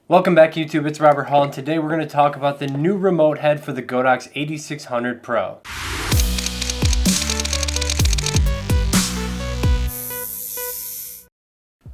Welcome back YouTube, it's Robert Hall, and today we're going to talk about the new remote head for the Godox AD600 Pro.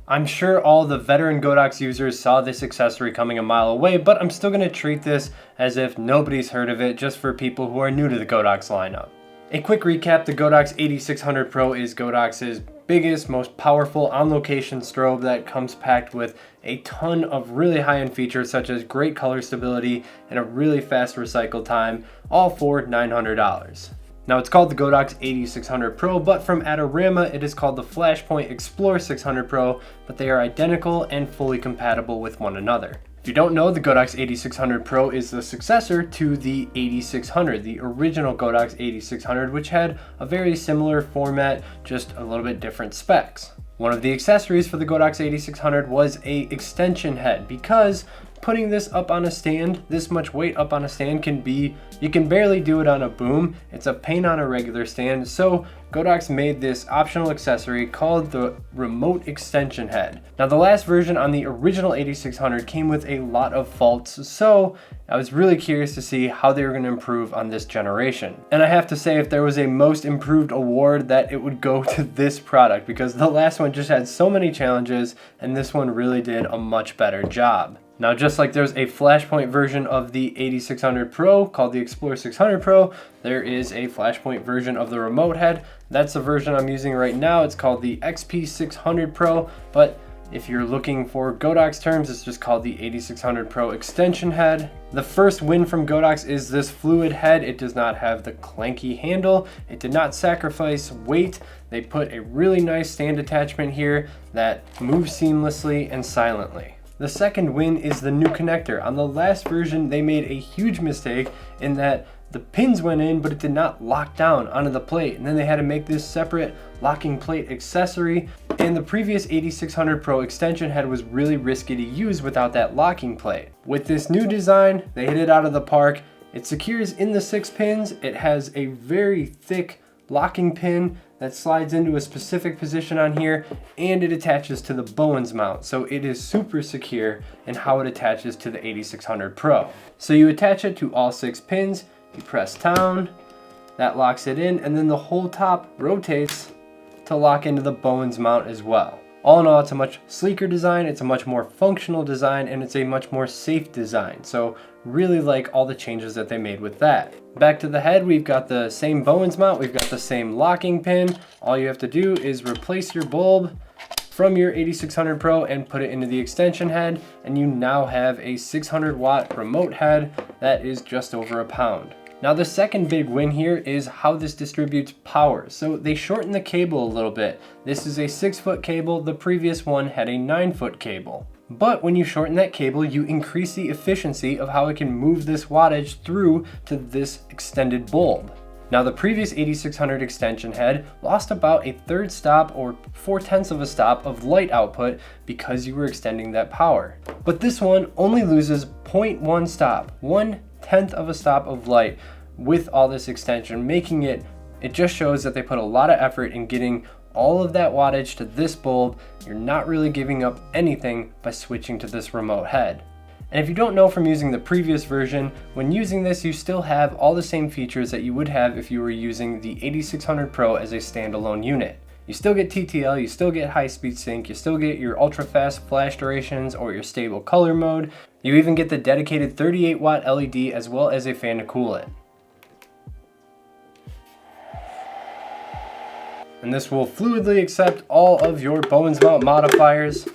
I'm sure all the veteran Godox users saw this accessory coming a mile away, but I'm still going to treat this as if nobody's heard of it, just for people who are new to the Godox lineup. A quick recap, the Godox AD600 Pro is Godox's biggest, most powerful on-location strobe that comes packed with a ton of really high-end features such as great color stability and a really fast recycle time, all for $900. Now it's called the Godox AD600 Pro, but from Adorama it is called the Flashpoint Xplor 600 Pro, but they are identical and fully compatible with one another. If you don't know, the Godox AD600 Pro is the successor to the AD600, the original Godox AD600, which had a very similar format, just a little bit different specs. One of the accessories for the Godox AD600 was a extension head, because putting this up on a stand, this much weight up on a stand you can barely do it on a boom. It's a pain on a regular stand, so Godox made this optional accessory called the remote extension head. Now the last version on the original AD600 came with a lot of faults, so I was really curious to see how they were going to improve on this generation. And I have to say, if there was a most improved award, that it would go to this product, because the last one just had so many challenges and this one really did a much better job. Now, just like there's a Flashpoint version of the AD600 Pro called the Xplor 600 Pro, there is a Flashpoint version of the remote head. That's the version I'm using right now. It's called the XP600 Pro, but if you're looking for Godox terms, it's just called the AD600 Pro extension head. The first win from Godox is this fluid head. It does not have the clanky handle. It did not sacrifice weight. They put a really nice stand attachment here that moves seamlessly and silently. The second win is the new connector. On the last version, they made a huge mistake in that the pins went in, but it did not lock down onto the plate. And then they had to make this separate locking plate accessory. And the previous AD600 Pro extension head was really risky to use without that locking plate. With this new design, they hit it out of the park. It secures in the 6 pins. It has a very thick locking pin that slides into a specific position on here, and it attaches to the Bowens mount, so it is super secure in how it attaches to the AD600 Pro. So you attach it to all 6 pins, you press down, that locks it in, and then the whole top rotates to lock into the Bowens mount as well. All in all, it's a much sleeker design, it's a much more functional design, and it's a much more safe design. So really like all the changes that they made with that. Back to the head, we've got the same Bowens mount, we've got the same locking pin. All you have to do is replace your bulb from your AD600 Pro and put it into the extension head, and you now have a 600 watt remote head that is just over a pound. Now the second big win here is how this distributes power. So they shortened the cable a little bit. This is a 6-foot cable, the previous one had a 9-foot cable. But when you shorten that cable, you increase the efficiency of how it can move this wattage through to this extended bulb. Now the previous AD600 extension head lost about a 1/3 stop or 4/10 of a stop of light output because you were extending that power. But this one only loses 0.1 stop, 1/10 of a stop of light with all this extension, making it just shows that they put a lot of effort in getting all of that wattage to this bulb. You're not really giving up anything by switching to this remote head. And if you don't know from using the previous version, when using this you still have all the same features that you would have if you were using the AD600 Pro as a standalone unit. You still get TTL, you still get high-speed sync, you still get your ultra-fast flash durations or your stable color mode. You even get the dedicated 38 watt LED as well as a fan to cool it. And this will fluidly accept all of your Bowens mount modifiers.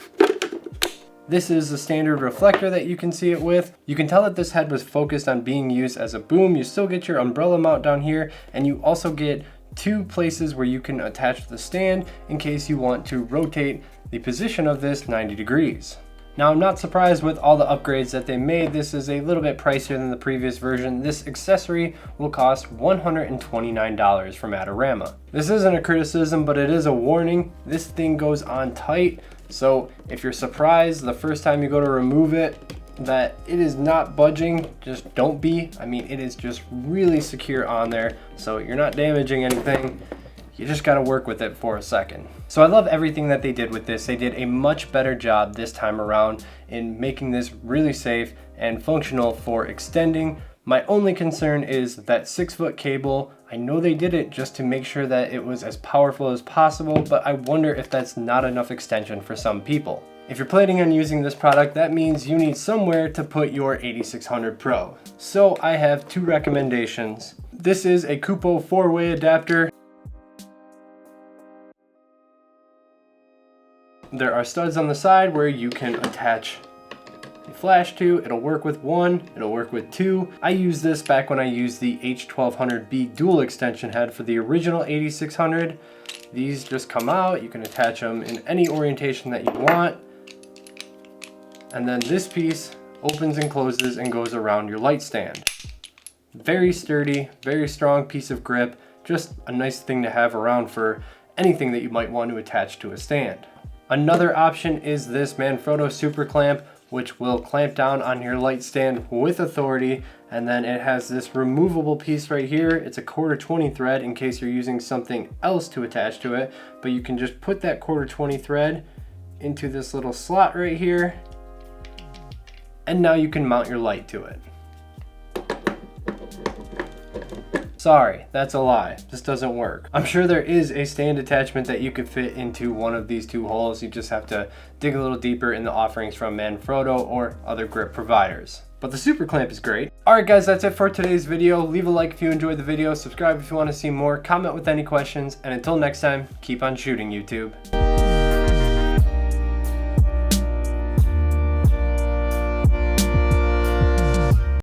This is the standard reflector that you can see it with. You can tell that this head was focused on being used as a boom. You still get your umbrella mount down here, and you also get 2 places where you can attach the stand in case you want to rotate the position of this 90 degrees. Now I'm not surprised with all the upgrades that they made. This is a little bit pricier than the previous version. This accessory will cost $129 from Adorama. This isn't a criticism, but it is a warning. This thing goes on tight, so if you're surprised the first time you go to remove it that it is not budging, just don't be. I mean, it is just really secure on there, so you're not damaging anything. you just gotta work with it for a second. So I love everything that they did with this. They did a much better job this time around in making this really safe and functional for extending. My only concern is that 6-foot cable. I know they did it just to make sure that it was as powerful as possible, but I wonder if that's not enough extension for some people. If you're planning on using this product, that means you need somewhere to put your 8600 Pro. So I have 2 recommendations. This is a Kupo 4-way adapter. There are studs on the side where you can attach a flash to. It'll work with 1, it'll work with 2. I used this back when I used the H600P dual extension head for the original 8600. These just come out, you can attach them in any orientation that you want. And then this piece opens and closes and goes around your light stand. Very sturdy, very strong piece of grip, just a nice thing to have around for anything that you might want to attach to a stand. Another option is this Manfrotto super clamp, which will clamp down on your light stand with authority, and then it has this removable piece right here. It's a 1/4 thread in case you're using something else to attach to it, but you can just put that 1/4 thread into this little slot right here, and now you can mount your light to it. Sorry, that's a lie. This doesn't work. I'm sure there is a stand attachment that you could fit into one of these 2 holes. You just have to dig a little deeper in the offerings from Manfrotto or other grip providers. But the super clamp is great. Alright guys, that's it for today's video. Leave a like if you enjoyed the video, subscribe if you want to see more, comment with any questions, and until next time, keep on shooting, YouTube.